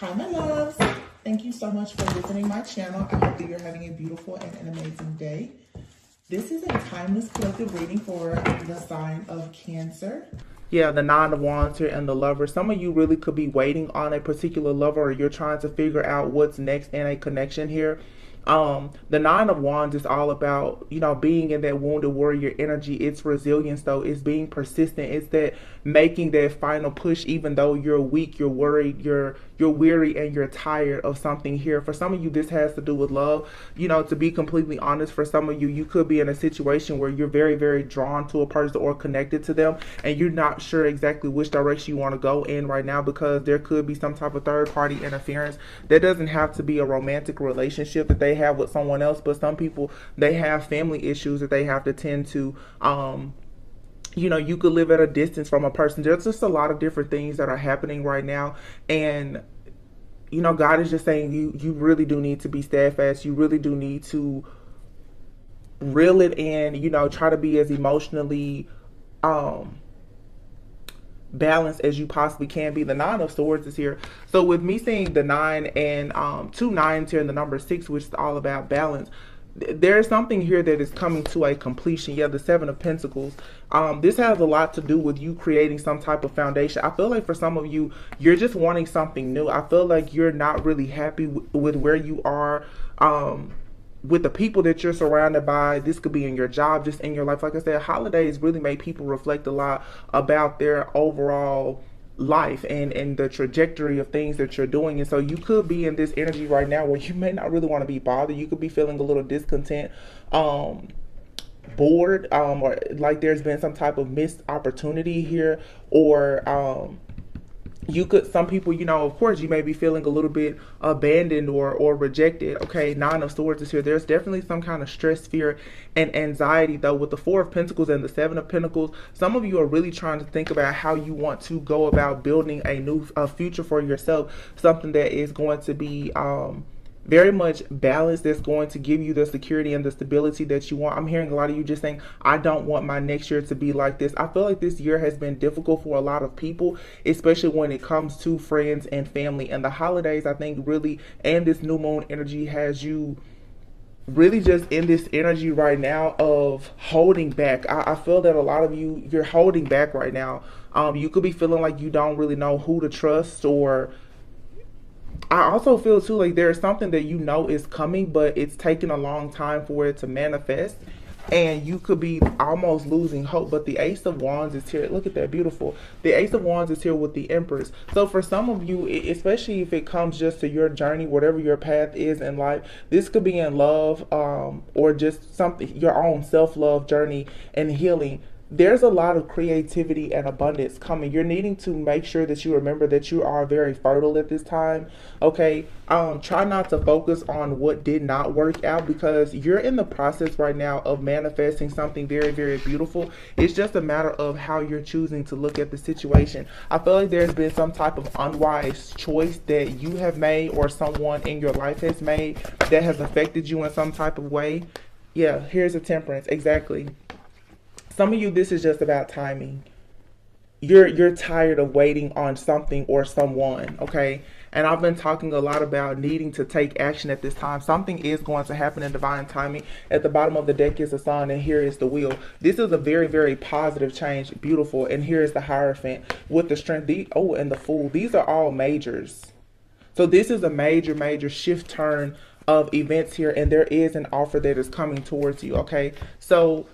Hi, my loves. Thank you so much for visiting my channel. I hope that you're having a beautiful and an amazing day. This is a timeless collective reading for the sign of Cancer. Yeah, the Nine of Wands here and the Lover. Some of you really could be waiting on a particular lover, or you're trying to figure out what's next in a connection here. The Nine of Wands is all about, being in that wounded warrior energy. It's resilience, though. It's being persistent. It's that making that final push, even though you're weak, you're worried, you're weary, and you're tired of something here. For some of you, this has to do with love. To be completely honest, for some of you, you could be in a situation where you're very, very drawn to a person or connected to them, and you're not sure exactly which direction you want to go in right now, because there could be some type of third party interference. That doesn't have to be a romantic relationship that they have with someone else, but some people, they have family issues that they have to tend to. You could live at a distance from a person. There's just a lot of different things that are happening right now, and God is just saying you really do need to be steadfast. You really do need to reel it in, try to be as emotionally balanced as you possibly can be. The Nine of Swords is here. So with me seeing the 9 and 2 nines here and the number 6, which is all about balance, there's something here that is coming to a completion. Yeah, the Seven of Pentacles. This has a lot to do with you creating some type of foundation. I feel like for some of you, you're just wanting something new. I feel like you're not really happy with where you are, with the people that you're surrounded by. This could be in your job, just in your life. Like I said, holidays really make people reflect a lot about their overall life and the trajectory of things that you're doing. And so you could be in this energy right now where you may not really want to be bothered. You could be feeling a little discontent, bored, or like there's been some type of missed opportunity here, or some people, of course, you may be feeling a little bit abandoned or rejected. Okay, Nine of Swords is here. There's definitely some kind of stress, fear, and anxiety, though, with the Four of Pentacles and the Seven of Pentacles. Some of you are really trying to think about how you want to go about building a future for yourself, something that is going to be very much balanced, that's going to give you the security and the stability that you want. I'm hearing a lot of you just saying, I don't want my next year to be like this. I feel like this year has been difficult for a lot of people, especially when it comes to friends and family. And the holidays, I think, really, and this new moon energy has you really just in this energy right now of holding back. I feel that a lot of you, you're holding back right now. You could be feeling like you don't really know who to trust, or I also feel too like there's something that is coming, but it's taking a long time for it to manifest, and you could be almost losing hope. But the Ace of Wands is here. Look at that, beautiful. The Ace of Wands is here with the Empress. So for some of you, especially if it comes just to your journey, whatever your path is in life, this could be in love, or just something, your own self-love journey and healing. There's a lot of creativity and abundance coming. You're needing to make sure that you remember that you are very fertile at this time. Okay, try not to focus on what did not work out, because you're in the process right now of manifesting something very, very beautiful. It's just a matter of how you're choosing to look at the situation. I feel like there's been some type of unwise choice that you have made, or someone in your life has made, that has affected you in some type of way. Yeah, here's a Temperance. Exactly. Some of you, this is just about timing. You're tired of waiting on something or someone, okay? And I've been talking a lot about needing to take action at this time. Something is going to happen in divine timing. At the bottom of the deck is the Sun, and here is the Wheel. This is a very, very positive change. Beautiful. And here is the Hierophant with the Strength. And the Fool. These are all majors. So this is a major, major shift turn of events here, and there is an offer that is coming towards you, okay? So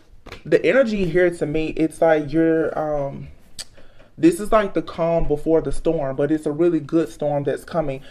the energy here to me, it's like you're this is like the calm before the storm, but it's a really good storm that's coming.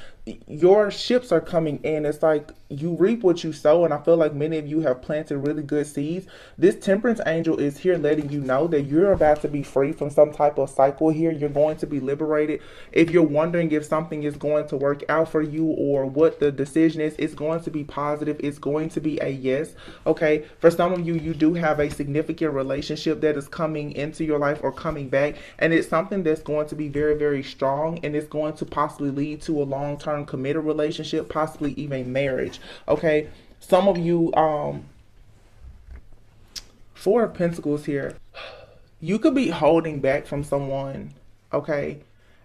Your ships are coming in. It's like you reap what you sow, and I feel like many of you have planted really good seeds. This Temperance angel is here letting you know that you're about to be free from some type of cycle here. You're going to be liberated. If you're wondering if something is going to work out for you or what the decision is, it's going to be positive. It's going to be a yes. Okay, for some of you, you do have a significant relationship that is coming into your life or coming back, and it's something that's going to be very, very strong, and it's going to possibly lead to a long-term committed relationship, possibly even marriage. Okay, some of you, Four of Pentacles here, you could be holding back from someone, okay?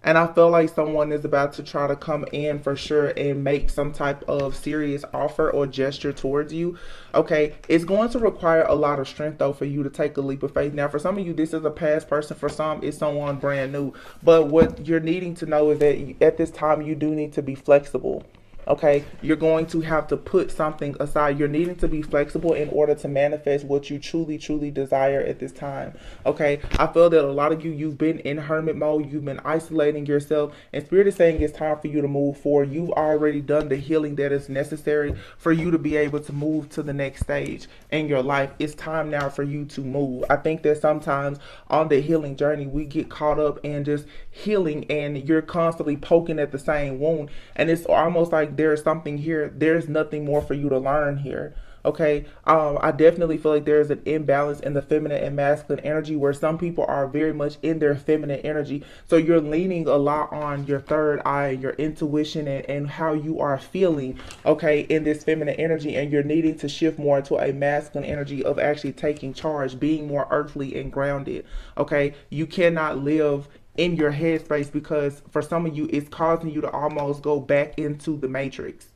And I feel like someone is about to try to come in for sure and make some type of serious offer or gesture towards you. Okay, it's going to require a lot of strength though for you to take a leap of faith. Now, for some of you, this is a past person. For some, it's someone brand new. But what you're needing to know is that at this time, you do need to be flexible. Okay, you're going to have to put something aside. You're needing to be flexible in order to manifest what you truly desire at this time. Okay, I feel that a lot of you, you've been in hermit mode, you've been isolating yourself, and Spirit is saying it's time for you to move forward. You've already done the healing that is necessary for you to be able to move to the next stage in your life. It's time now for you to move. I think that sometimes on the healing journey, we get caught up in just healing and you're constantly poking at the same wound, and it's almost like there's something here, there's nothing more for you to learn here. Okay, I definitely feel like there's an imbalance in the feminine and masculine energy where some people are very much in their feminine energy. So you're leaning a lot on your third eye, your intuition, and how you are feeling, okay, in this feminine energy, and you're needing to shift more into a masculine energy of actually taking charge, being more earthly and grounded. Okay, you cannot live in your headspace because for some of you, it's causing you to almost go back into the matrix.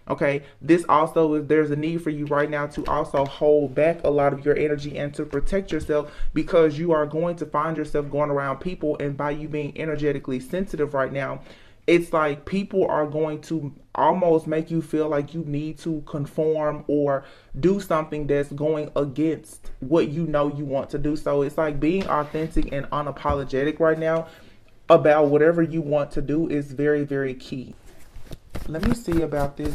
Okay, this also is, there's a need for you right now to also hold back a lot of your energy and to protect yourself, because you are going to find yourself going around people, and by you being energetically sensitive right now, it's like people are going to almost make you feel like you need to conform or do something that's going against what you know you want to do. So it's like being authentic and unapologetic right now about whatever you want to do is very key. Let me see about this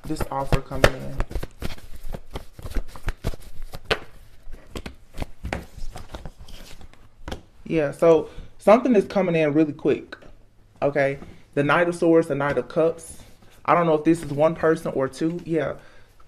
this offer coming in. Yeah, so something is coming in really quick. Okay, the Knight of Swords, the Knight of Cups. I don't know if this is one person or two. Yeah,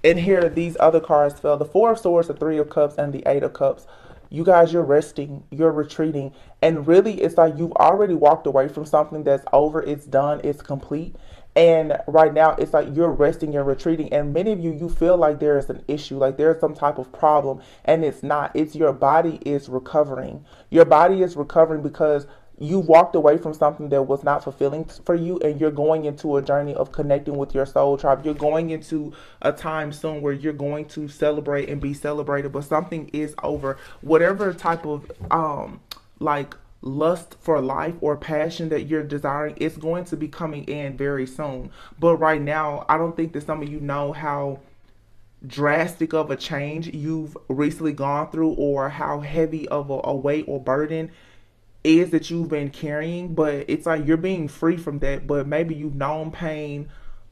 and here these other cards fell: the Four of Swords, the Three of Cups, and the Eight of Cups. You guys, you're resting, you're retreating, and really it's like you've already walked away from something that's over, it's done, it's complete. And right now it's like you're resting, you're retreating, and many of you, you feel like there is an issue, like there's some type of problem, and it's not. It's your body is recovering. Your body is recovering because you walked away from something that was not fulfilling for you, and you're going into a journey of connecting with your soul tribe. You're going into a time soon where you're going to celebrate and be celebrated, but something is over. Whatever type of like lust for life or passion that you're desiring, it's going to be coming in very soon. But right now, I don't think that some of you know how drastic of a change you've recently gone through, or how heavy of a weight or burden is that you've been carrying. But it's like you're being free from that, but maybe you've known pain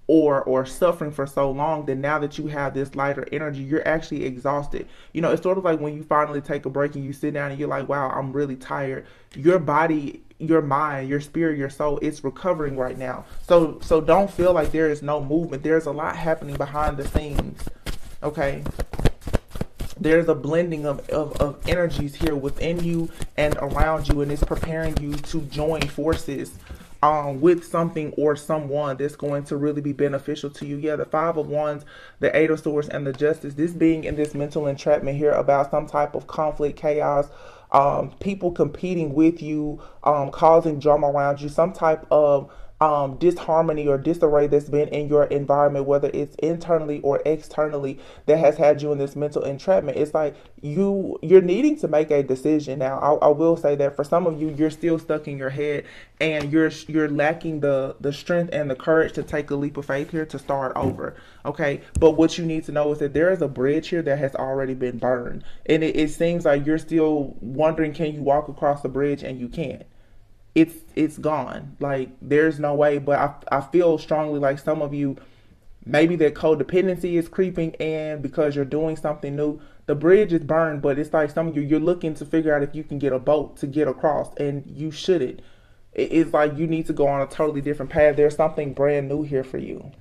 or suffering for so long that now that you have this lighter energy, you're actually exhausted. You know, it's sort of like when you finally take a break and you sit down and you're like, wow, I'm really tired. Your body, your mind, your spirit, your soul, it's recovering right now. So don't feel like there is no movement. There's a lot happening behind the scenes. Okay, there's a blending of energies here within you and around you, and it's preparing you to join forces with something or someone that's going to really be beneficial to you. Yeah, the Five of Wands, the Eight of Swords, and the Justice. This being in this mental entrapment here about some type of conflict, chaos, people competing with you, causing drama around you, some type of disharmony or disarray that's been in your environment, whether it's internally or externally, that has had you in this mental entrapment. It's like you're needing to make a decision now. I will say that for some of you, you're still stuck in your head, and you're lacking the strength and the courage to take a leap of faith here to start over. Okay, but what you need to know is that there is a bridge here that has already been burned, and it seems like you're still wondering, can you walk across the bridge, and you can't. It's gone. Like there's no way. But I feel strongly like some of you, maybe that codependency is creeping in because you're doing something new. The bridge is burned, but it's like some of you, you're looking to figure out if you can get a boat to get across, and you shouldn't. It's like you need to go on a totally different path. There's something brand new here for you.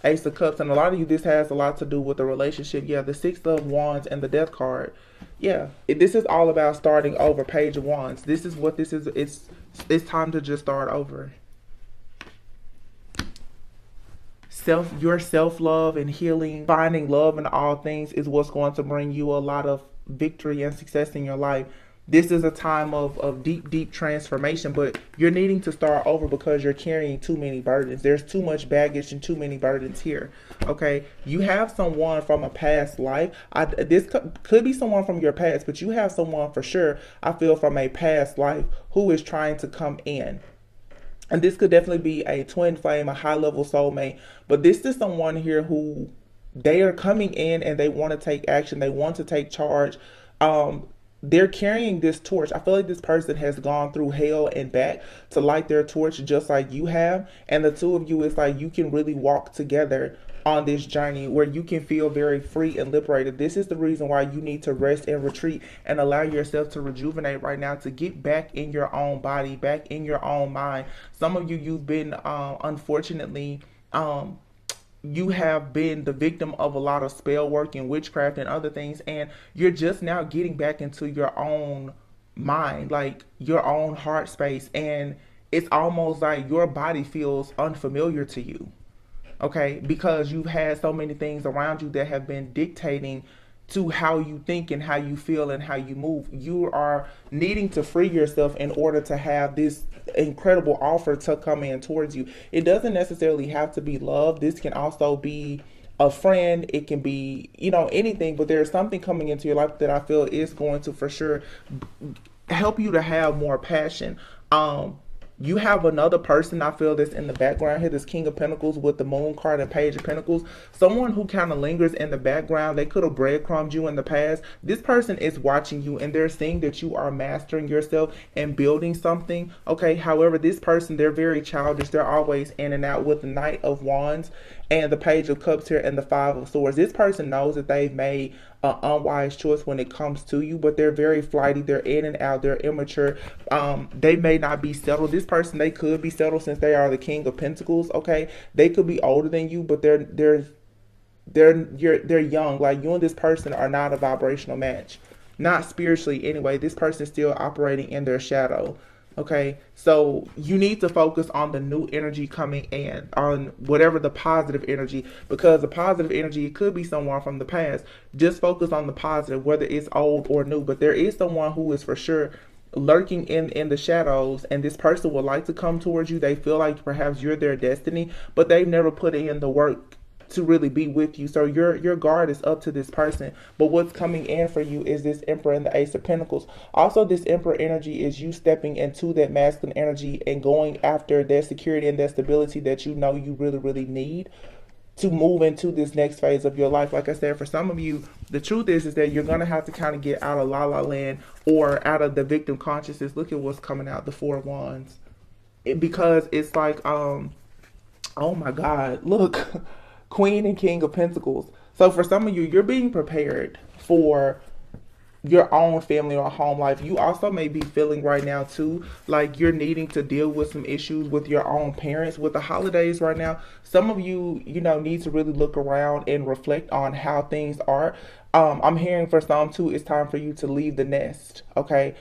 Ace of Cups, and a lot of you, this has a lot to do with the relationship. Yeah, the Six of Wands and the Death card. Yeah, this is all about starting over. Page of Wands. This is what this is. It's time to just start over. Your self-love and healing, finding love in all things is what's going to bring you a lot of victory and success in your life. This is a time of deep, deep transformation, but you're needing to start over because you're carrying too many burdens. There's too much baggage and too many burdens here. Okay, you have someone from a past life. This could be someone from your past, but you have someone for sure, I feel, from a past life who is trying to come in. And this could definitely be a twin flame, a high level soulmate. But this is someone here who they are coming in and they want to take action. They want to take charge. They're carrying this torch. I feel like this person has gone through hell and back to light their torch just like you have. And the two of you, it's like you can really walk together on this journey where you can feel very free and liberated. This is the reason why you need to rest and retreat and allow yourself to rejuvenate right now, to get back in your own body, back in your own mind. Some of you, you've been unfortunately you have been the victim of a lot of spell work and witchcraft and other things, and you're just now getting back into your own mind, like your own heart space, and it's almost like your body feels unfamiliar to you. Okay, because you've had so many things around you that have been dictating to how you think and how you feel and how you move. You are needing to free yourself in order to have this incredible offer to come in towards you. It doesn't necessarily have to be love. This can also be a friend. It can be, anything, but there's something coming into your life that I feel is going to for sure help you to have more passion. You have another person, I feel, that's in the background here, this King of Pentacles with the Moon card and Page of Pentacles. Someone who kind of lingers in the background. They could have breadcrumbed you in the past. This person is watching you and they're seeing that you are mastering yourself and building something. Okay, however, this person, they're very childish. They're always in and out with the Knight of Wands and the Page of Cups here and the Five of Swords. This person knows that they've made an unwise choice when it comes to you, but they're very flighty. They're in and out. They're immature. They may not be settled. This person, they could be settled since they are the King of Pentacles. Okay, they could be older than you, but they're young. Like, you and this person are not a vibrational match, not spiritually anyway. This person is still operating in their shadow. Okay, so you need to focus on the new energy coming in, on whatever the positive energy, because the positive energy, it could be someone from the past. Just focus on the positive, whether it's old or new. But there is someone who is for sure lurking in the shadows, and this person would like to come towards you. They feel like perhaps you're their destiny, but they've never put in the work to really be with you. So your guard is up to this person. But what's coming in for you is this Emperor and the Ace of Pentacles. Also, this Emperor energy is you stepping into that masculine energy and going after that security and that stability that you know you really, really need to move into this next phase of your life. Like I said, for some of you, the truth is that you're going to have to kind of get out of la la land or out of the victim consciousness. Look at what's coming out, the Four of Wands. Because it's like, oh my God, look. Queen and King of Pentacles. So for some of you, you're being prepared for your own family or home life. You also may be feeling right now too like you're needing to deal with some issues with your own parents. With the holidays right now, some of you, need to really look around and reflect on how things are. I'm hearing for some too, it's time for you to leave the nest. Okay,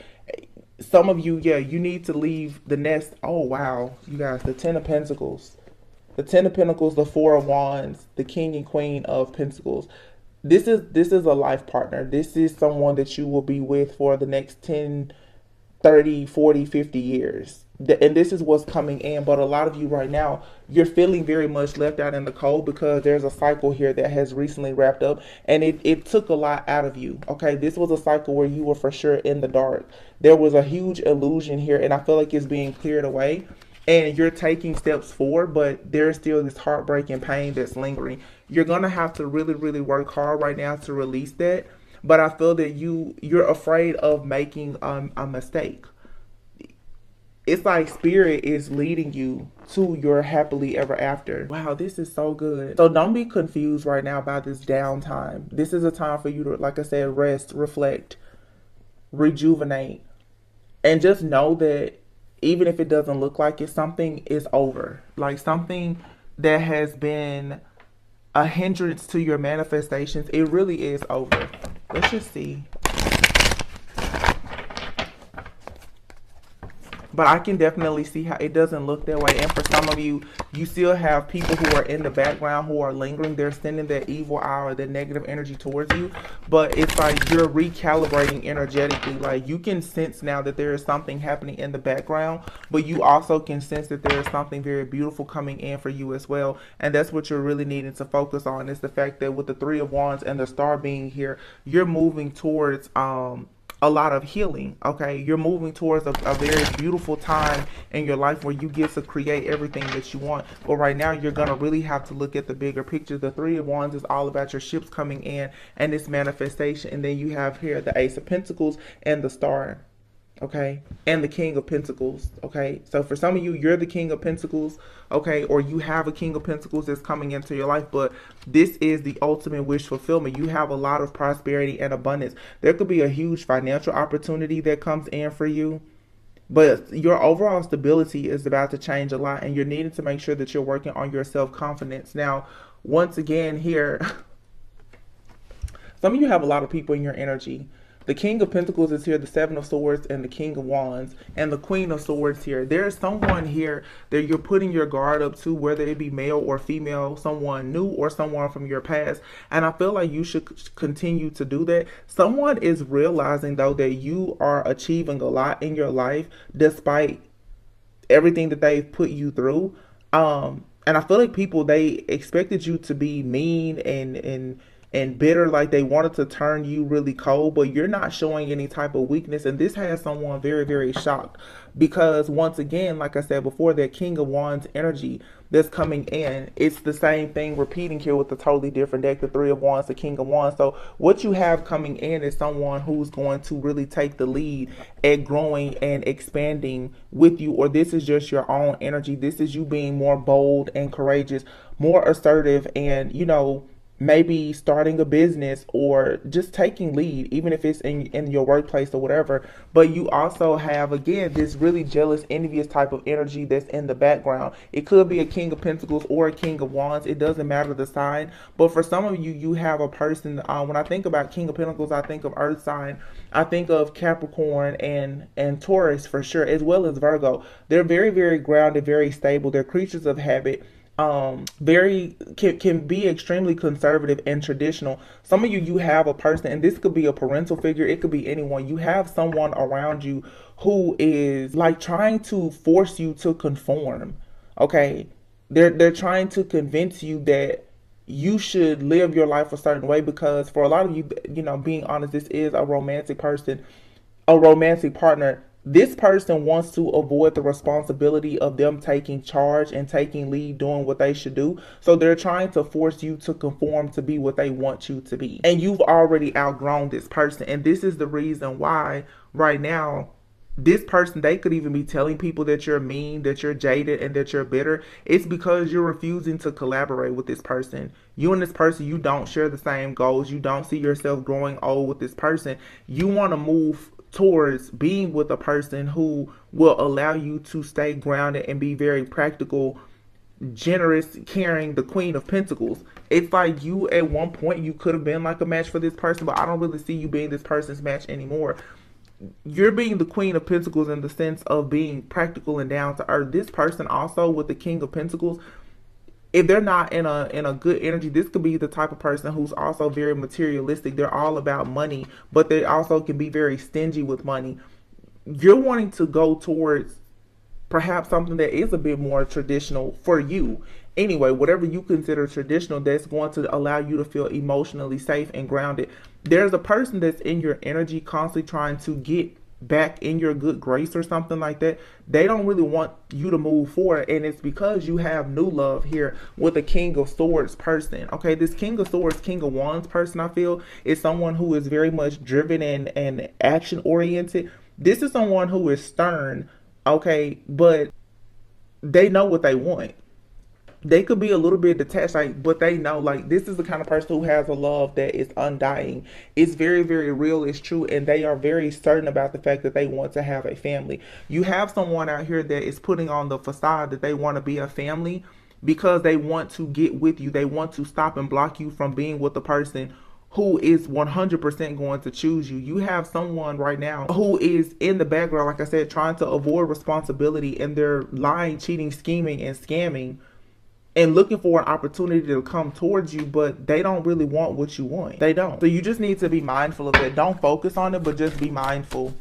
some of you, yeah, you need to leave the nest. Oh wow, you guys, the Ten of Pentacles. The Ten of Pentacles, the Four of Wands, the King and Queen of Pentacles. This is a life partner. This is someone that you will be with for the next 10, 30, 40, 50 years. And this is what's coming in. But a lot of you right now, you're feeling very much left out in the cold because there's a cycle here that has recently wrapped up. And it took a lot out of you. Okay, this was a cycle where you were for sure in the dark. There was a huge illusion here. And I feel like it's being cleared away. And you're taking steps forward, but there's still this heartbreak and pain that's lingering. You're going to have to really, really work hard right now to release that. But I feel that you're afraid of making a mistake. It's like Spirit is leading you to your happily ever after. Wow, this is so good. So don't be confused right now about this downtime. This is a time for you to, like I said, rest, reflect, rejuvenate, and just know that even if it doesn't look like it, something is over. Like something that has been a hindrance to your manifestations, it really is over. Let's just see. But I can definitely see how it doesn't look that way. And for some of you, you still have people who are in the background who are lingering. They're sending that evil eye or that negative energy towards you. But it's like you're recalibrating energetically. Like you can sense now that there is something happening in the background, but you also can sense that there is something very beautiful coming in for you as well. And that's what you're really needing to focus on, is the fact that with the Three of Wands and the Star being here, you're moving towards a lot of healing. Okay, you're moving towards a very beautiful time in your life where you get to create everything that you want. But right now you're gonna really have to look at the bigger picture. The Three of Wands is all about your ships coming in and this manifestation. And then you have here the Ace of Pentacles and the Star, okay, and the King of Pentacles. Okay, so for some of you, you're the King of Pentacles, okay, or you have a King of Pentacles that's coming into your life. But this is the ultimate wish fulfillment. You have a lot of prosperity and abundance. There could be a huge financial opportunity that comes in for you, but your overall stability is about to change a lot, and you're needing to make sure that you're working on your self-confidence. Now, once again here, some of you have a lot of people in your energy. The King of Pentacles is here, the Seven of Swords, and the King of Wands, and the Queen of Swords here. There's someone here that you're putting your guard up to, whether it be male or female, someone new or someone from your past. And I feel like you should continue to do that. Someone is realizing, though, that you are achieving a lot in your life despite everything that they've put you through. And I feel like people, they expected you to be mean and bitter, like they wanted to turn you really cold, but you're not showing any type of weakness. And this has someone very, very shocked, because once again, like I said before, that King of Wands energy that's coming in, it's the same thing repeating here with a totally different deck, the Three of Wands, the King of Wands. So what you have coming in is someone who's going to really take the lead at growing and expanding with you, or this is just your own energy. This is you being more bold and courageous, more assertive, and, you know, maybe starting a business or just taking lead, even if it's in your workplace or whatever. But you also have, again, this really jealous, envious type of energy that's in the background. It could be a King of Pentacles or a King of Wands. It doesn't matter the sign. But for some of you, you have a person, when I think about King of Pentacles, I think of Earth sign. I think of Capricorn and Taurus for sure, as well as Virgo. They're very, very grounded, very stable. They're creatures of habit. Very can be extremely conservative and traditional. Some of you have a person, and this could be a parental figure, it could be anyone. You have someone around you who is like trying to force you to conform. Okay, they're trying to convince you that you should live your life a certain way, because for a lot of you, you know, being honest, this is a romantic person, a romantic partner. This person wants to avoid the responsibility of them taking charge and taking lead, doing what they should do. So they're trying to force you to conform to be what they want you to be. And you've already outgrown this person. And this is the reason why right now, this person, they could even be telling people that you're mean, that you're jaded, and that you're bitter. It's because you're refusing to collaborate with this person. You and this person, you don't share the same goals. You don't see yourself growing old with this person. You want to move towards being with a person who will allow you to stay grounded and be very practical, generous, caring, the Queen of Pentacles. It's like you, at one point, you could have been like a match for this person, but I don't really see you being this person's match anymore. You're being the Queen of Pentacles in the sense of being practical and down to earth. This person also with the King of Pentacles, if they're not in a good energy, this could be the type of person who's also very materialistic. They're all about money, but they also can be very stingy with money. You're wanting to go towards perhaps something that is a bit more traditional for you. Anyway, whatever you consider traditional, that's going to allow you to feel emotionally safe and grounded. There's a person that's in your energy constantly trying to get back in your good grace or something like that. They don't really want you to move forward, and it's because you have new love here with a King of Swords person. Okay, this King of Swords, King of Wands person, I feel, is someone who is very much driven and action oriented. This is someone who is stern, okay, but they know what they want. They could be a little bit detached, like, but they know, like, this is the kind of person who has a love that is undying. It's very, very real. It's true. And they are very certain about the fact that they want to have a family. You have someone out here that is putting on the facade that they want to be a family because they want to get with you. They want to stop and block you from being with the person who is 100% going to choose you. You have someone right now who is in the background, like I said, trying to avoid responsibility, and they're lying, cheating, scheming, and scamming, and looking for an opportunity to come towards you, but they don't really want what you want. They don't. So you just need to be mindful of it. Don't focus on it, but just be mindful.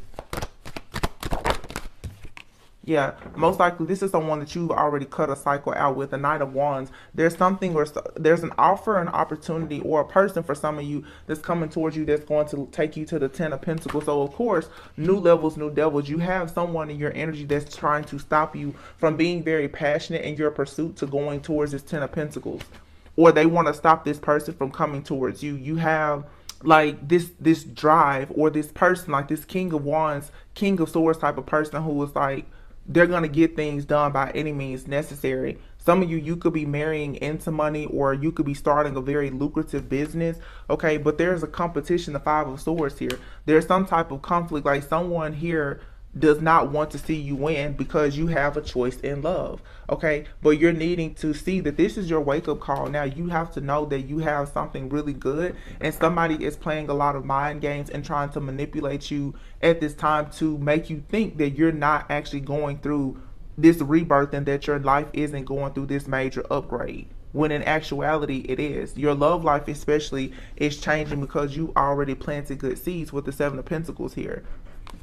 Yeah, most likely this is someone that you've already cut a cycle out with. The Knight of Wands. There's something, or there's an offer, an opportunity, or a person for some of you that's coming towards you that's going to take you to the Ten of Pentacles. So of course, new levels, new devils. You have someone in your energy that's trying to stop you from being very passionate in your pursuit to going towards this Ten of Pentacles, or they want to stop this person from coming towards you. You have like this drive, or this person, like this King of Wands, King of Swords type of person who is like, they're going to get things done by any means necessary. Some of you could be marrying into money, or you could be starting a very lucrative business, okay? But there's a competition, the Five of Swords here. There's some type of conflict, like someone here does not want to see you win because you have a choice in love, okay? But you're needing to see that this is your wake-up call. Now you have to know that you have something really good, and somebody is playing a lot of mind games and trying to manipulate you at this time to make you think that you're not actually going through this rebirth, and that your life isn't going through this major upgrade, when in actuality it is. Your love life especially is changing because you already planted good seeds with the Seven of Pentacles here.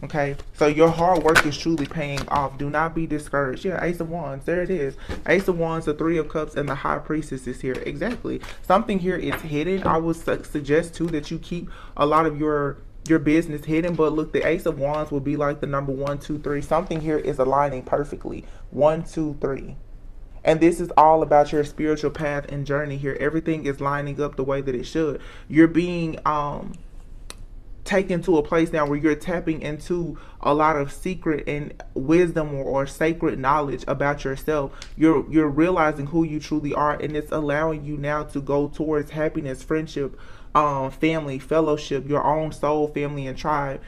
Okay, so your hard work is truly paying off. Do not be discouraged. Yeah, Ace of Wands, there it is. Ace of Wands, the Three of Cups, and the High Priestess is here. Exactly. Something here is hidden. I would suggest too that you keep a lot of your business hidden. But look, the Ace of Wands will be like the number 1, 2, 3. Something here is aligning perfectly. 1, 2, 3. And this is all about your spiritual path and journey here. Everything is lining up the way that it should. You're being taken to a place now where you're tapping into a lot of secret and wisdom, or sacred knowledge about yourself. You're realizing who you truly are, and it's allowing you now to go towards happiness, friendship, family, fellowship, your own soul, family, and tribe.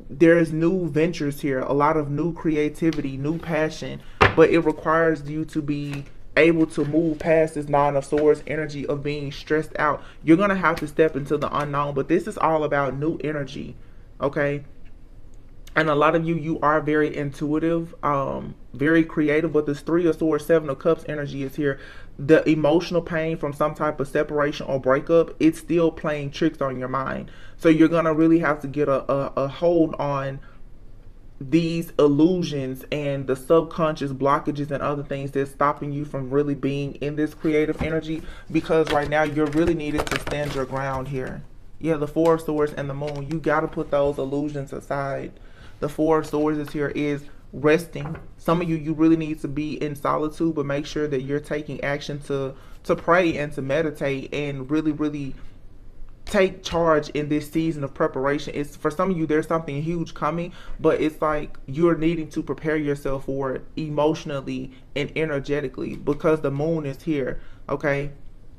There's new ventures here, a lot of new creativity, new passion, but it requires you to be able to move past this Nine of Swords energy of being stressed out. You're going to have to step into the unknown, but this is all about new energy, okay? And a lot of you are very intuitive, very creative, but this Three of Swords, Seven of Cups energy is here. The emotional pain from some type of separation or breakup, it's still playing tricks on your mind. So you're going to really have to get a hold on these illusions and the subconscious blockages and other things that's stopping you from really being in this creative energy, because right now you're really needed to stand your ground here. Yeah, the Four of Swords and the Moon, you got to put those illusions aside. The Four of Swords is here is resting. Some of you really need to be in solitude, but make sure that you're taking action to pray and to meditate and really take charge in this season of preparation. It's for some of you, there's something huge coming, but it's like you're needing to prepare yourself for it emotionally and energetically, because the Moon is here, okay?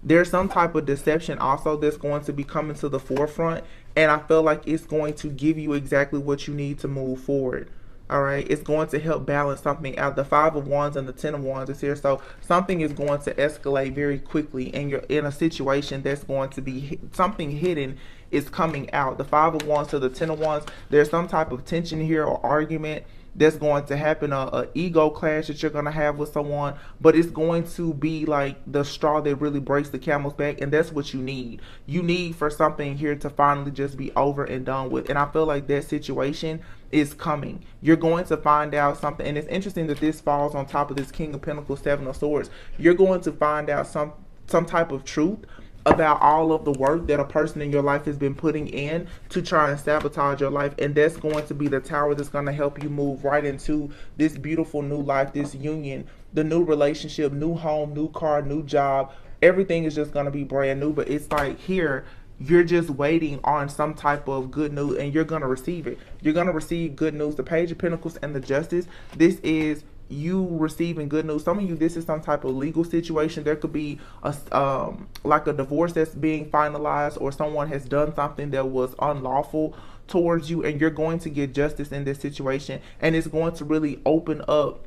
There's some type of deception also that's going to be coming to the forefront, and I feel like it's going to give you exactly what you need to move forward. All right, it's going to help balance something out. The Five of Wands and the Ten of Wands is here, so something is going to escalate very quickly, and you're in a situation that's going to be something hidden is coming out. The Five of Wands to the Ten of Wands, there's some type of tension here or argument that's going to happen, a ego clash that you're going to have with someone, but it's going to be like the straw that really breaks the camel's back, and that's what you need. You need for something here to finally just be over and done with, and I feel like that situation is coming. You're going to find out something, and it's interesting that this falls on top of this King of Pentacles, Seven of Swords. You're going to find out some type of truth about all of the work that a person in your life has been putting in to try and sabotage your life, and that's going to be the tower that's going to help you move right into this beautiful new life, this union, the new relationship, new home, new car, new job. Everything is just going to be brand new, but it's like here you're just waiting on some type of good news, and you're going to receive it. You're going to receive good news. The Page of Pentacles and the Justice, this is you receiving good news. Some of you, this is some type of legal situation. There could be like a divorce that's being finalized, or someone has done something that was unlawful towards you, and you're going to get justice in this situation, and it's going to really open up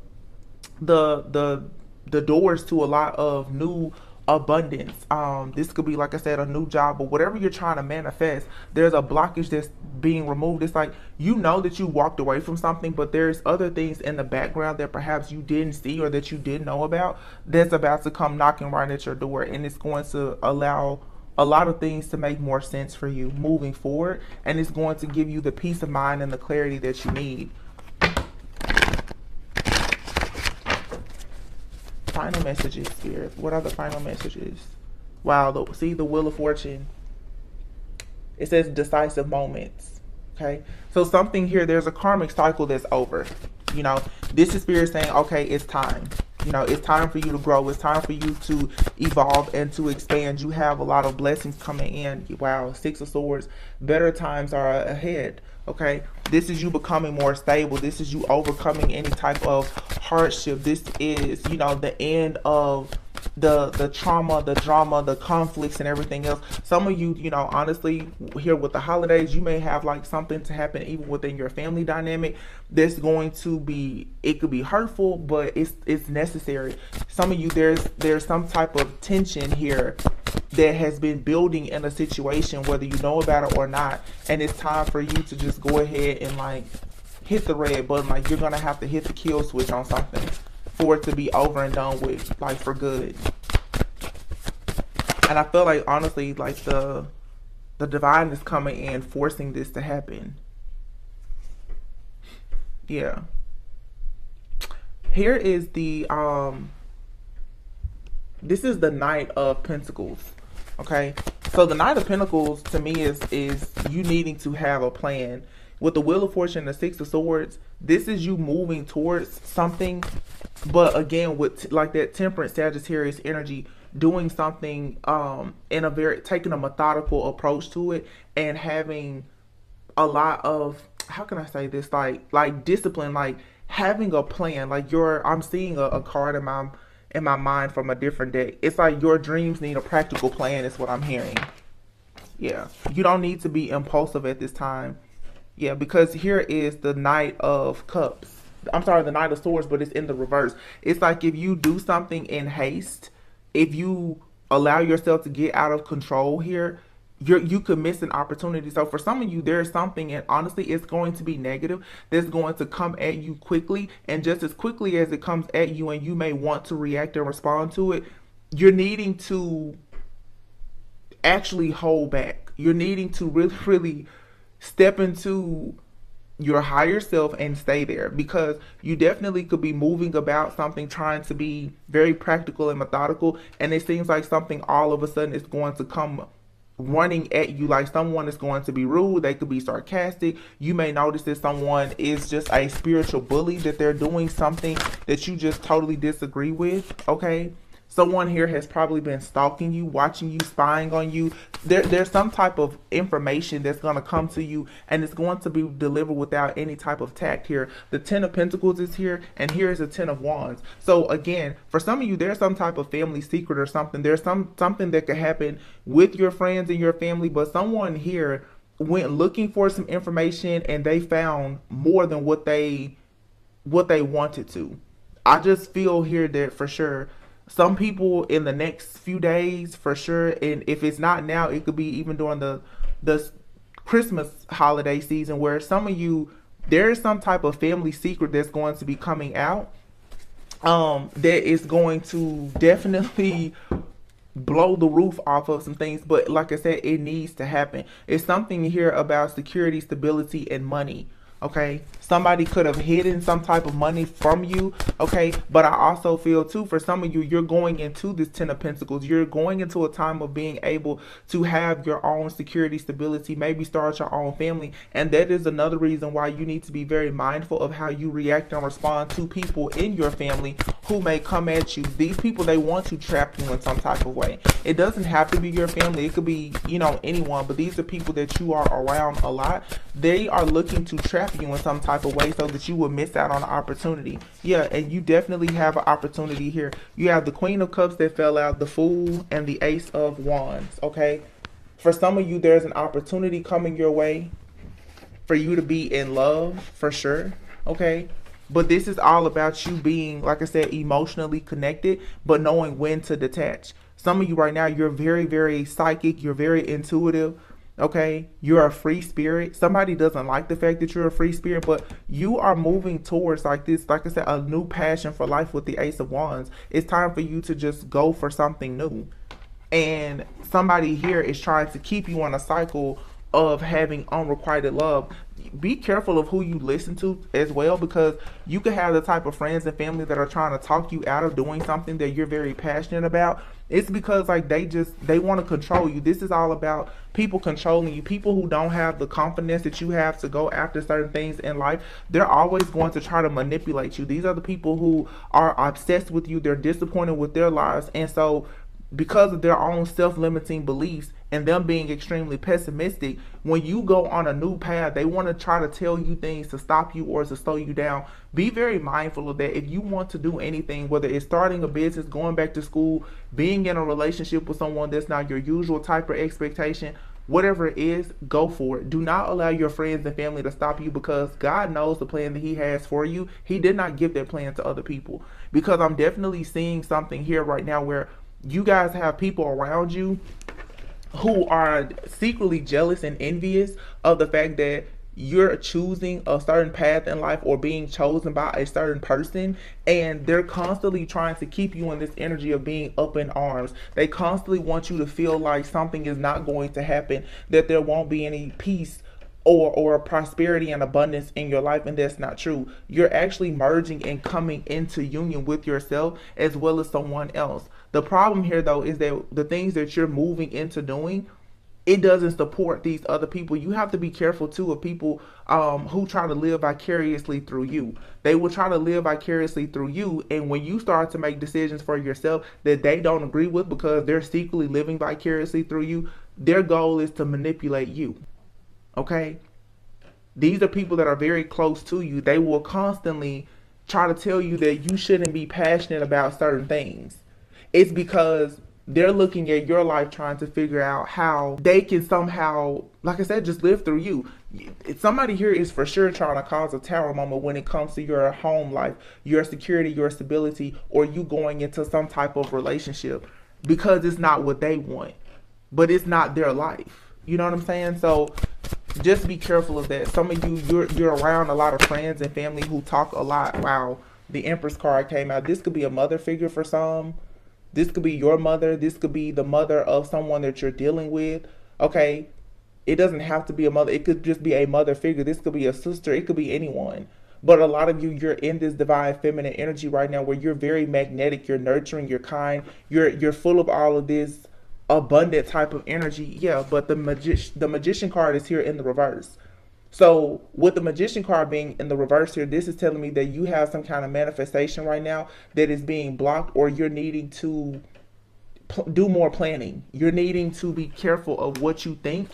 the doors to a lot of new abundance. This could be, like I said, a new job, or whatever you're trying to manifest. There's a blockage that's being removed. It's like, you know that you walked away from something, but there's other things in the background that perhaps you didn't see or that you didn't know about that's about to come knocking right at your door, and it's going to allow a lot of things to make more sense for you moving forward, and it's going to give you the peace of mind and the clarity that you need. Final messages, Spirit. What are the final messages? Wow, see the Wheel of Fortune. It says decisive moments. Okay, so something here, there's a karmic cycle that's over. You know, this is Spirit saying, okay, it's time. You know, it's time for you to grow. It's time for you to evolve and to expand. You have a lot of blessings coming in. Wow, Six of Swords. Better times are ahead. Okay, this is you becoming more stable. This is you overcoming any type of hardship. This is, you know, the end of the trauma, the drama, the conflicts, and everything else. Some of you, you know, honestly, here with the holidays, you may have like something to happen even within your family dynamic that's going to be, it could be hurtful, but it's necessary. Some of you, there's some type of tension here that has been building in a situation, whether you know about it or not, and it's time for you to just go ahead and like hit the red button. Like, you're gonna have to hit the kill switch on something for it to be over and done with, like, for good. And I feel like, honestly, like the divine is coming in, forcing this to happen. Yeah. Here is the this is the Knight of Pentacles. Okay, so the Knight of Pentacles to me is you needing to have a plan. With the Wheel of Fortune and the Six of Swords, this is you moving towards something, but again, with like that Temperance Sagittarius energy, doing something in a very, taking a methodical approach to it, and having a lot of, how can I say this, like discipline, like having a plan. Like I'm seeing a card in my mind from a different deck. It's like your dreams need a practical plan is what I'm hearing. Yeah, you don't need to be impulsive at this time. Yeah, because here is the Knight of Cups. I'm sorry, the Knight of Swords, but it's in the reverse. It's like if you do something in haste, if you allow yourself to get out of control here, you could miss an opportunity. So for some of you, there's something, and honestly, it's going to be negative, that's going to come at you quickly, and just as quickly as it comes at you and you may want to react and respond to it, you're needing to actually hold back. You're needing to really step into your higher self and stay there, because you definitely could be moving about something, trying to be very practical and methodical, and it seems like something all of a sudden is going to come running at you. Like someone is going to be rude, they could be sarcastic. You may notice that someone is just a spiritual bully, that they're doing something that you just totally disagree with. Okay, someone here has probably been stalking you, watching you, spying on you. There's some type of information that's going to come to you, and it's going to be delivered without any type of tact here. The Ten of Pentacles is here, and here is the Ten of Wands. So again, for some of you, there's some type of family secret or something. There's something that could happen with your friends and your family, but someone here went looking for some information and they found more than what they wanted to. I just feel here that for sure, some people in the next few days, for sure, and if it's not now, it could be even during the Christmas holiday season, where some of you, there's some type of family secret that's going to be coming out that is going to definitely blow the roof off of some things. But like I said, it needs to happen. It's something here about security, stability, and money. Okay, somebody could have hidden some type of money from you. Okay, but I also feel too, for some of you, you're going into this Ten of Pentacles, you're going into a time of being able to have your own security, stability, maybe start your own family, and that is another reason why you need to be very mindful of how you react and respond to people in your family who may come at you. These people, they want to trap you in some type of way. It doesn't have to be your family, it could be, you know, anyone, but these are people that you are around a lot. They are looking to trap you in some type of way so that you will miss out on an opportunity. Yeah, and you definitely have an opportunity here. You have the Queen of Cups that fell out, the Fool, and the Ace of Wands. Okay, for some of you, there's an opportunity coming your way for you to be in love, for sure. Okay, But this is all about you being, like I said, emotionally connected, but knowing when to detach. Some of you right now, you're very, very psychic. You're very intuitive. Okay, you're a free spirit. Somebody doesn't like the fact that you're a free spirit, but you are moving towards, like this, like I said, a new passion for life with the Ace of Wands. It's time for you to just go for something new. And somebody here is trying to keep you on a cycle of having unrequited love. Be careful of who you listen to as well, because you could have the type of friends and family that are trying to talk you out of doing something that you're very passionate about. It's because like they want to control you. This is all about people controlling you. People who don't have the confidence that you have to go after certain things in life, they're always going to try to manipulate you. These are the people who are obsessed with you. They're disappointed with their lives, and so because of their own self-limiting beliefs and them being extremely pessimistic, when you go on a new path, they want to try to tell you things to stop you or to slow you down. Be very mindful of that. If you want to do anything, whether it's starting a business, going back to school, being in a relationship with someone that's not your usual type of expectation, whatever it is, go for it. Do not allow your friends and family to stop you, because God knows the plan that He has for you. He did not give that plan to other people. Because I'm definitely seeing something here right now where you guys have people around you who are secretly jealous and envious of the fact that you're choosing a certain path in life or being chosen by a certain person, and they're constantly trying to keep you in this energy of being up in arms. They constantly want you to feel like something is not going to happen, that there won't be any peace or prosperity and abundance in your life, and that's not true. You're actually merging and coming into union with yourself as well as someone else. The problem here though is that the things that you're moving into doing, it doesn't support these other people. You have to be careful too of people who try to live vicariously through you. They will try to live vicariously through you, and when you start to make decisions for yourself that they don't agree with because they're secretly living vicariously through you, their goal is to manipulate you. Okay? These are people that are very close to you. They will constantly try to tell you that you shouldn't be passionate about certain things. It's because they're looking at your life trying to figure out how they can somehow, like I said, just live through you. Somebody here is for sure trying to cause a tower moment when it comes to your home life, your security, your stability, or you going into some type of relationship, because it's not what they want, but it's not their life. You know what I'm saying? So just be careful of that. Some of you, you're around a lot of friends and family who talk a lot. Wow, the Empress card came out. This could be a mother figure for some. This could be your mother. This could be the mother of someone that you're dealing with. Okay, it doesn't have to be a mother. It could just be a mother figure. This could be a sister. It could be anyone. But a lot of you, you're in this divine feminine energy right now where you're very magnetic. You're nurturing. You're kind. You're full of all of this abundant type of energy. Yeah, but the magician card is here in the reverse. So with the magician card being in the reverse here, this is telling me that you have some kind of manifestation right now that is being blocked, or you're needing to do more planning. You're needing to be careful of what you think,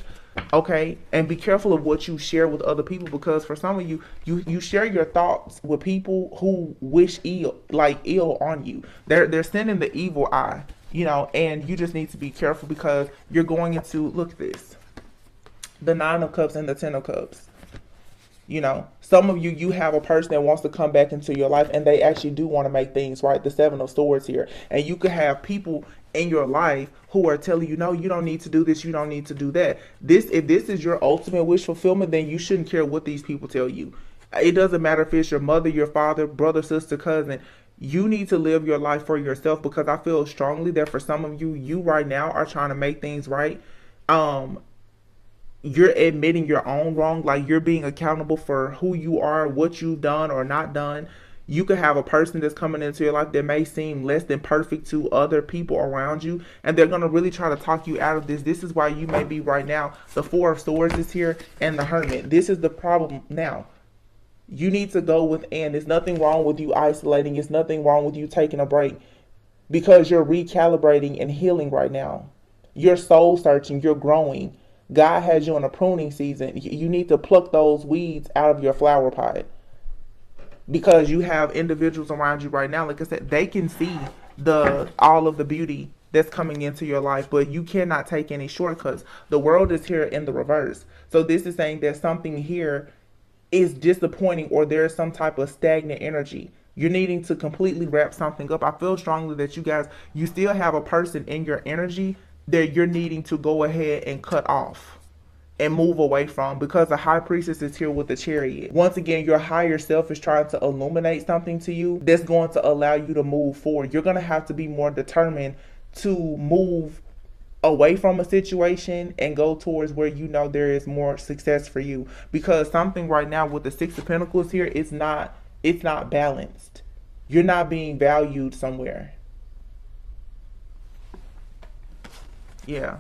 okay, and be careful of what you share with other people, because for some of you, you share your thoughts with people who wish ill on you. They're sending the evil eye. You know, and you just need to be careful, because you're going into, look at this, the Nine of Cups and the Ten of Cups. You know, some of you, you have a person that wants to come back into your life, and they actually do want to make things right. The Seven of Swords here. And you could have people in your life who are telling you, no, you don't need to do this, you don't need to do that. If this is your ultimate wish fulfillment, then you shouldn't care what these people tell you. It doesn't matter if it's your mother, your father, brother, sister, cousin. You need to live your life for yourself, because I feel strongly that for some of you, you right now are trying to make things right. You're admitting your own wrong, like you're being accountable for who you are, what you've done or not done. You could have a person that's coming into your life that may seem less than perfect to other people around you, and they're going to really try to talk you out of this. This is why you may be right now. The Four of Swords is here, and the Hermit. This is the problem now. You need to go within. There's nothing wrong with you isolating. There's nothing wrong with you taking a break, because you're recalibrating and healing right now. You're soul searching. You're growing. God has you in a pruning season. You need to pluck those weeds out of your flower pot, because you have individuals around you right now, like I said, they can see all of the beauty that's coming into your life, but you cannot take any shortcuts. The world is here in the reverse. So this is saying there's something here is disappointing, or there's some type of stagnant energy. You're needing to completely wrap something up. I feel strongly that you still have a person in your energy that you're needing to go ahead and cut off and move away from, because the high priestess is here with the chariot. Once again, your higher self is trying to illuminate something to you that's going to allow you to move forward. You're going to have to be more determined to move away from a situation and go towards where you know there is more success for you, because something right now with the Six of Pentacles here, it's not balanced. You're not being valued somewhere. Yeah.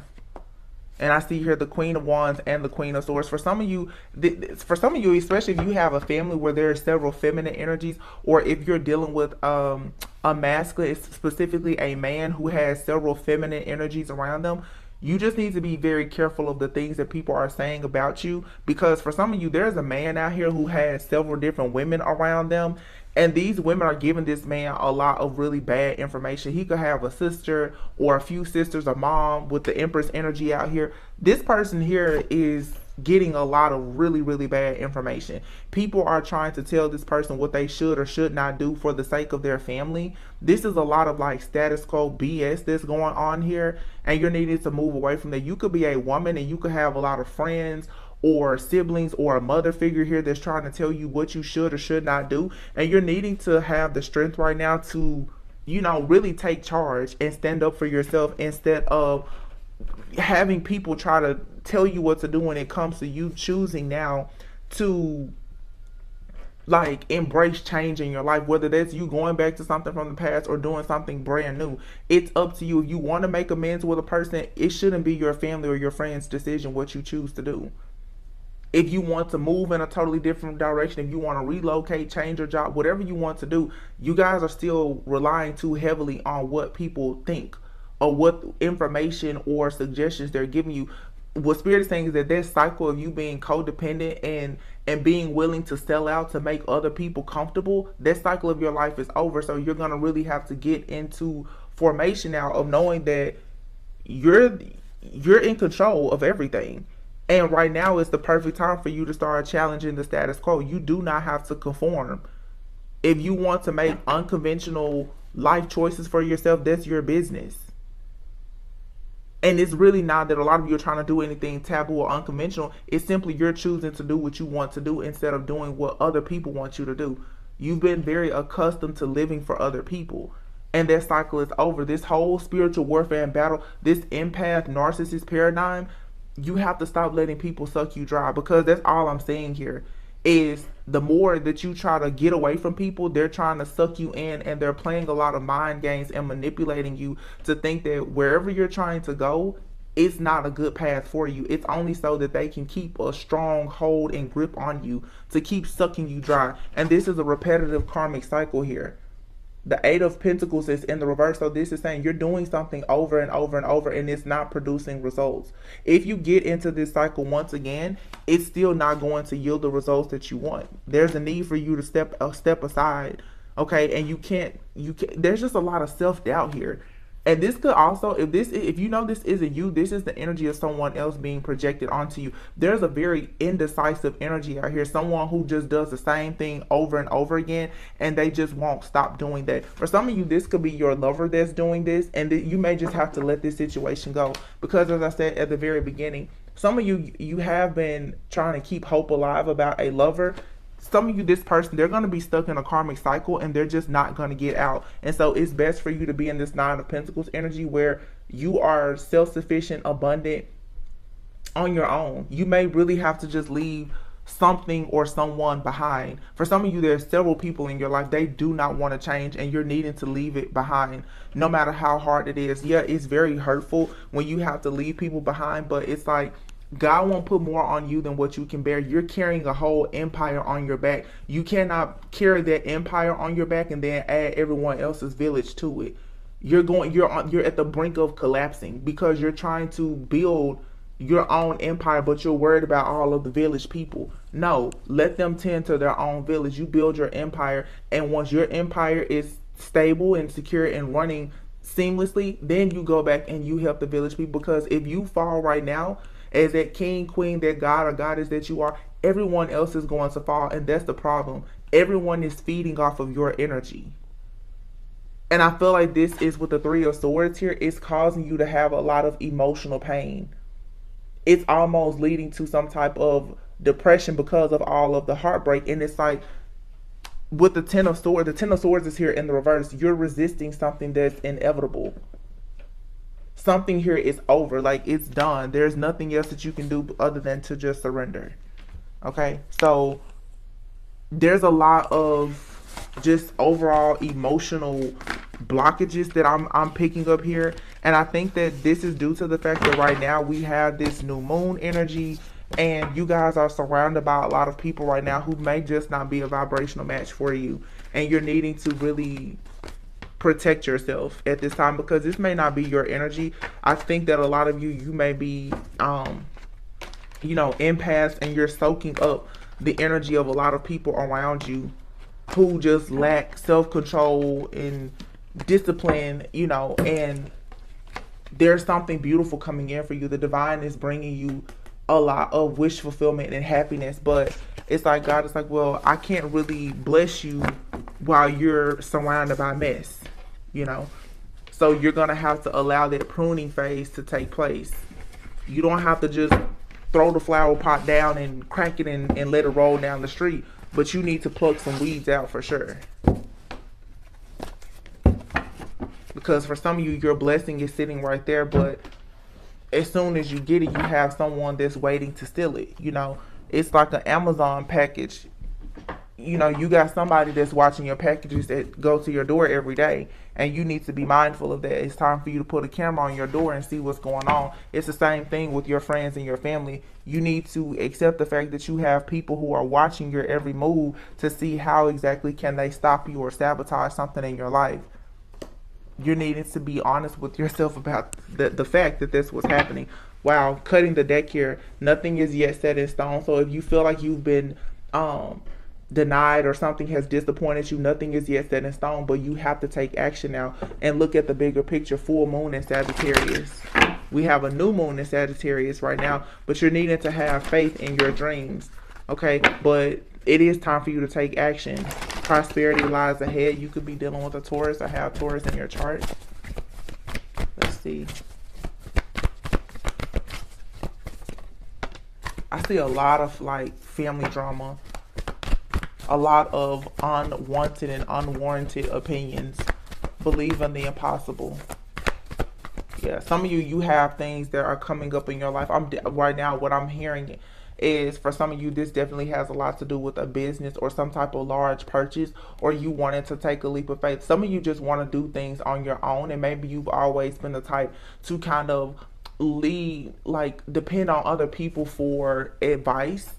And I see here the Queen of Wands and the Queen of Swords. For some of you, especially if you have a family where there are several feminine energies, or if you're dealing with a masculine, specifically a man who has several feminine energies around them, you just need to be very careful of the things that people are saying about you. Because for some of you, there's a man out here who has several different women around them, and these women are giving this man a lot of really bad information. He could have a sister or a few sisters, a mom with the Empress energy out here. This person here is getting a lot of really, really bad information. People are trying to tell this person what they should or should not do for the sake of their family. This is a lot of like status quo BS that's going on here, and you're needing to move away from that. You could be a woman and you could have a lot of friends or siblings or a mother figure here that's trying to tell you what you should or should not do, and you're needing to have the strength right now to, you know, really take charge and stand up for yourself, instead of having people try to tell you what to do when it comes to you choosing now to like embrace change in your life, whether that's you going back to something from the past or doing something brand new. It's up to you. If you want to make amends with a person, it shouldn't be your family or your friend's decision what you choose to do. If you want to move in a totally different direction, if you want to relocate, change your job, whatever you want to do, you guys are still relying too heavily on what people think or what information or suggestions they're giving you. What Spirit is saying is that this cycle of you being codependent and being willing to sell out to make other people comfortable, that cycle of your life is over. So you're going to really have to get into formation now of knowing that you're in control of everything. And right now is the perfect time for you to start challenging the status quo. You do not have to conform. If you want to make unconventional life choices for yourself, that's your business. And it's really not that a lot of you are trying to do anything taboo or unconventional. It's simply you're choosing to do what you want to do instead of doing what other people want you to do. You've been very accustomed to living for other people, and that cycle is over. This whole spiritual warfare and battle, this empath narcissist paradigm, you have to stop letting people suck you dry, because that's all I'm saying here is the more that you try to get away from people, they're trying to suck you in, and they're playing a lot of mind games and manipulating you to think that wherever you're trying to go, it's not a good path for you. It's only so that they can keep a strong hold and grip on you to keep sucking you dry. And this is a repetitive karmic cycle here. The Eight of Pentacles is in the reverse, so this is saying you're doing something over and over and over, and it's not producing results. If you get into this cycle once again, it's still not going to yield the results that you want. There's a need for you to step aside, okay? And you can't. There's just a lot of self-doubt here. And this could also, if you know this isn't you, this is the energy of someone else being projected onto you. There's a very indecisive energy out here. Someone who just does the same thing over and over again, and they just won't stop doing that. For some of you, this could be your lover that's doing this, and you may just have to let this situation go. Because as I said at the very beginning, some of you have been trying to keep hope alive about a lover. Some of you, this person, they're going to be stuck in a karmic cycle, and they're just not going to get out. And so it's best for you to be in this Nine of Pentacles energy where you are self-sufficient, abundant on your own. You may really have to just leave something or someone behind. For some of you, there's several people in your life, they do not want to change, and you're needing to leave it behind no matter how hard it is. Yeah, it's very hurtful when you have to leave people behind, but it's like God won't put more on you than what you can bear. You're carrying a whole empire on your back. You cannot carry that empire on your back and then add everyone else's village to it. You're at the brink of collapsing because you're trying to build your own empire, but you're worried about all of the village people. No, let them tend to their own village. You build your empire, and once your empire is stable and secure and running seamlessly, then you go back and you help the village people. Because if you fall right now, as that king, queen, that god or goddess that you are, everyone else is going to fall. And that's the problem. Everyone is feeding off of your energy. And I feel like this is with the Three of Swords here. It's causing you to have a lot of emotional pain. It's almost leading to some type of depression because of all of the heartbreak. And it's like with the Ten of Swords is here in the reverse. You're resisting something that's inevitable. Something here is over. Like, it's done. There's nothing else that you can do other than to just surrender. Okay? So there's a lot of just overall emotional blockages that I'm picking up here. And I think that this is due to the fact that right now we have this new moon energy, and you guys are surrounded by a lot of people right now who may just not be a vibrational match for you. And you're needing to really protect yourself at this time, because this may not be your energy. I think that a lot of you may be empaths, and you're soaking up the energy of a lot of people around you who just lack self-control and discipline, and there's something beautiful coming in for you. The divine is bringing you a lot of wish fulfillment and happiness, but it's like God is like, well, I can't really bless you while you're surrounded by mess, so you're gonna have to allow that pruning phase to take place. You don't have to just throw the flower pot down and crack it and let it roll down the street, but you need to pluck some weeds out for sure. Because for some of you, your blessing is sitting right there, but as soon as you get it, you have someone that's waiting to steal it. It's like an Amazon package. You got somebody that's watching your packages that go to your door every day, and you need to be mindful of that. It's time for you to put a camera on your door and see what's going on. It's the same thing with your friends and your family. You need to accept the fact that you have people who are watching your every move to see how exactly can they stop you or sabotage something in your life. You're needing to be honest with yourself about the fact that this was happening. Wow, cutting the deck here. Nothing is yet set in stone. So if you feel like you've been denied or something has disappointed you, nothing is yet set in stone, but you have to take action now and look at the bigger picture. Full moon in Sagittarius. We have a new moon in Sagittarius right now, but you're needing to have faith in your dreams. Okay, but it is time for you to take action. Prosperity lies ahead. You could be dealing with a Taurus or have Taurus in your chart. Let's see. I see a lot of like family drama, a lot of unwanted and unwarranted opinions. Believe in the impossible. Yeah, some of you have things that are coming up in your life. Right now, what I'm hearing is for some of you, this definitely has a lot to do with a business or some type of large purchase, or you wanted to take a leap of faith. Some of you just want to do things on your own, and maybe you've always been the type to kind of depend on other people for advice.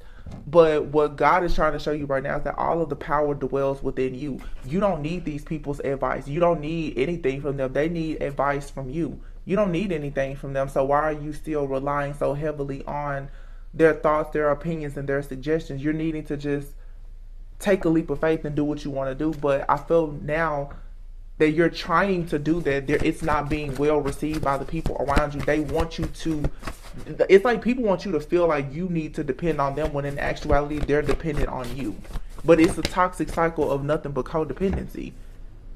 But what God is trying to show you right now is that all of the power dwells within you. You don't need these people's advice. You don't need anything from them. They need advice from you. You don't need anything from them. So why are you still relying so heavily on their thoughts, their opinions, and their suggestions? You're needing to just take a leap of faith and do what you want to do. But I feel now that you're trying to do that, it's not being well received by the people around you. They want you to, it's like people want you to feel like you need to depend on them, when in actuality they're dependent on you. But it's a toxic cycle of nothing but codependency.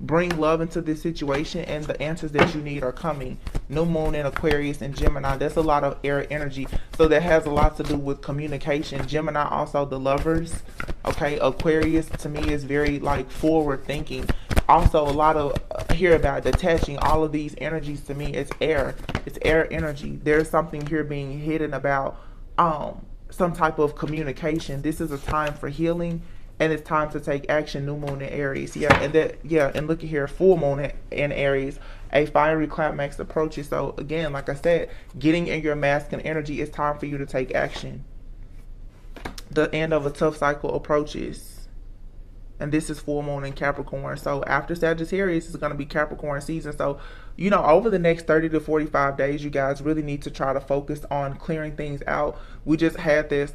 Bring love into this situation, and the answers that you need are coming. New moon in Aquarius and Gemini. That's a lot of air energy. So that has a lot to do with communication. Gemini also the lovers. Okay, Aquarius to me is very like forward thinking. Also a lot of here about detaching. All of these energies to me, it's air. It's air energy. There's something here being hidden about some type of communication. This is a time for healing. And it's time to take action. New moon in Aries. And look at here, full moon in Aries. A fiery climax approaches. So again, like I said, getting in your masculine energy, it's time for you to take action. The end of a tough cycle approaches. And this is full moon in Capricorn. So after Sagittarius, it's going to be Capricorn season. So, over the next 30 to 45 days, you guys really need to try to focus on clearing things out. We just had this,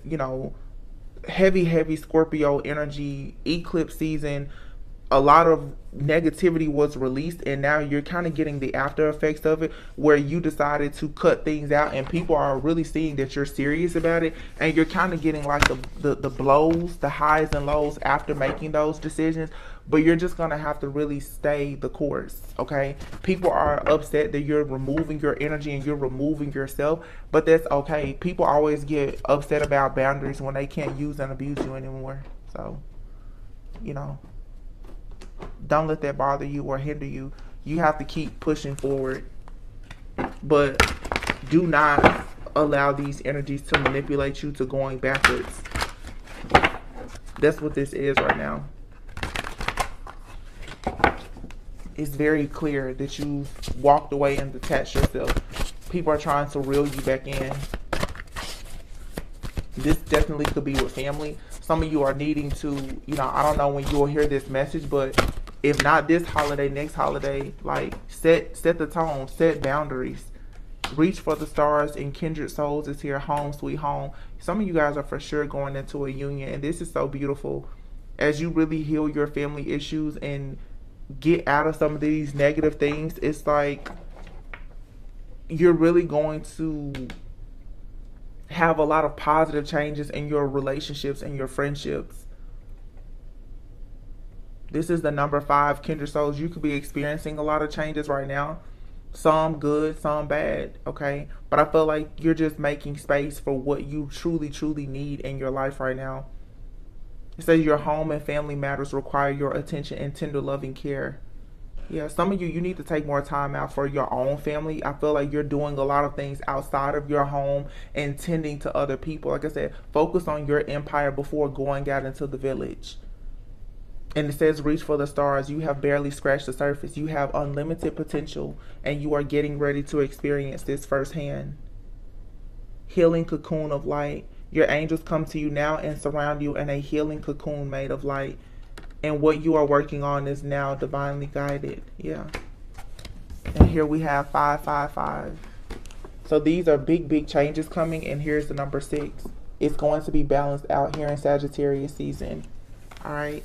heavy Scorpio energy eclipse season a lot of negativity was released, and now you're kind of getting the after effects of it, where you decided to cut things out, and people are really seeing that you're serious about it, and you're kind of getting like the blows, the highs and lows after making those decisions. But you're just gonna have to really stay the course, okay? People are upset that you're removing your energy and you're removing yourself, but that's okay. People always get upset about boundaries when they can't use and abuse you anymore. So, you know, don't let that bother you or hinder you. You have to keep pushing forward, but do not allow these energies to manipulate you to going backwards. That's what this is right now. It's very clear that you walked away and detached yourself. People are trying to reel you back in. This definitely could be with family. Some of you are needing to, you know, I don't know when you will hear this message, but if not this holiday, next holiday, like set the tone, set boundaries. Reach for the stars, and kindred souls is here. Home sweet home. Some of you guys are for sure going into a union, and this is so beautiful. As you really heal your family issues and get out of some of these negative things, it's like you're really going to have a lot of positive changes in your relationships and your friendships. This is the number 5, kindred souls. You could be experiencing a lot of changes right now. Some good, some bad, okay? But I feel like you're just making space for what you truly, truly need in your life right now. It says your home and family matters require your attention and tender loving care. Yeah, some of you need to take more time out for your own family. I feel like you're doing a lot of things outside of your home and tending to other people. Like I said, focus on your empire before going out into the village. And it says reach for the stars. You have barely scratched the surface. You have unlimited potential, and you are getting ready to experience this firsthand. Healing cocoon of light. Your angels come to you now and surround you in a healing cocoon made of light. And what you are working on is now divinely guided. Yeah. And here we have 555. So these are big, big changes coming. And here's the number 6. It's going to be balanced out here in Sagittarius season. All right.